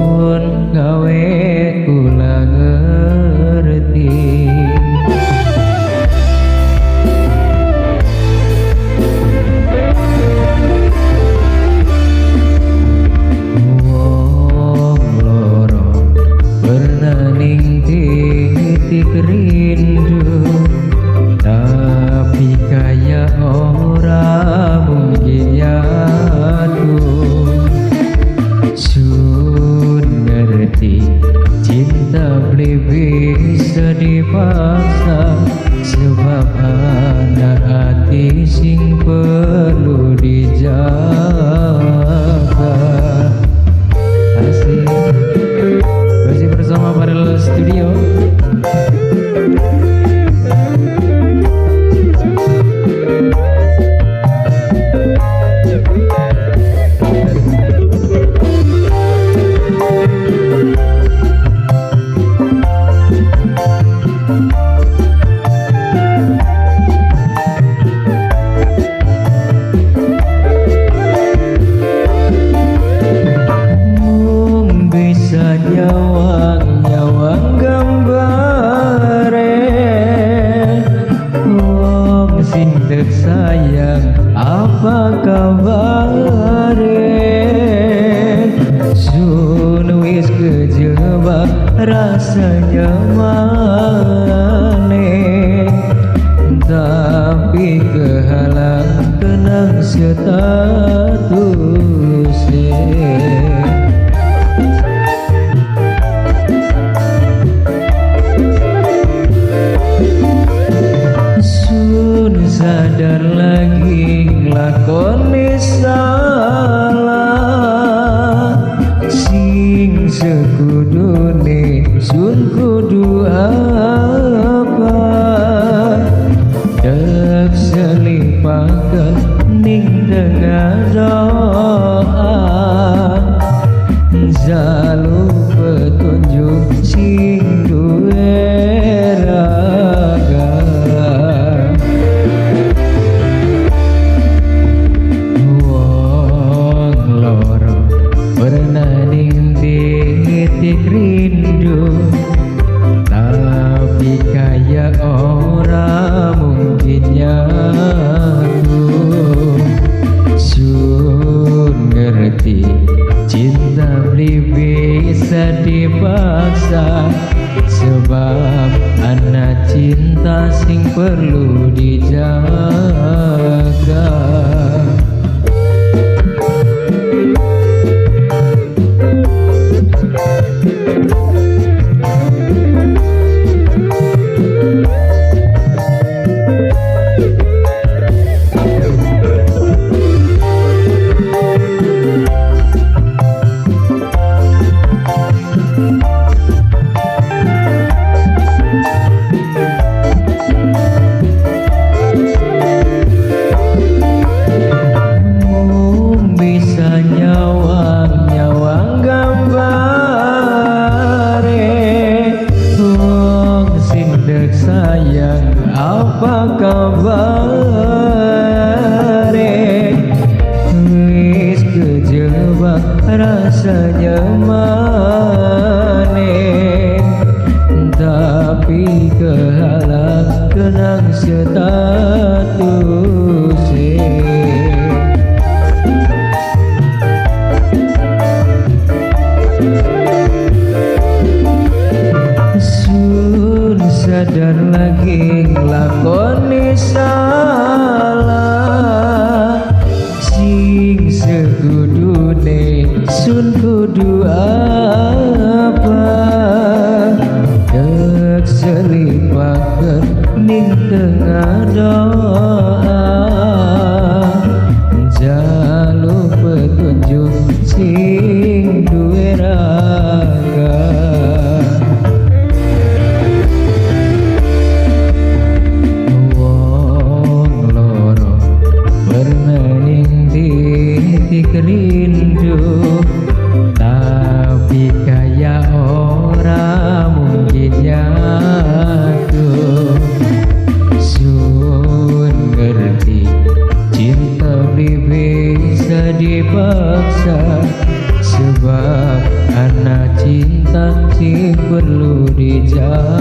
sun gawe kula ngerti. Wong loro pernah ning titik rindu, tapi kayak ora mungkin nyatu. Sun ngerti cinta beli bisa dipaksa, sebab anak hati sing perlu dijaga. Asik, masih bersama Parallel Studio. Nyawang gambare wong sing dek sayang, apa kabare? Sun wis kejebak rasanya maneh, tapi kehalang kenang statusnya. Sadar lagi nglakoni salah, sing sekudune sun kudu apa? Dek selipaken ning tengah doa, jaluk petunjuk sing duwe raga. Pernah ning titik rindu, tapi kayak ora mungkin nyatu. Sun ngerti cinta beli bisa dipaksa, sebab anak cinta sing perlu dijaga. Nyawang gambare wong sing dek sayang, apa kabare? Wis kejebak rasanya maneh, tapi kehalang kenang statusnya. Sun sadar lagi nglakoni salah, sing sekudune sun kudu apa? Dek selipaken ning tengah doa, jaluk petunjuk sing duwe raga. Wong loro pernah ning titik rindu, tapi kayak ora mungkin nyatu. Sun ngerti cinta bisa dipaksa, sebab anak masih perlu dijaga.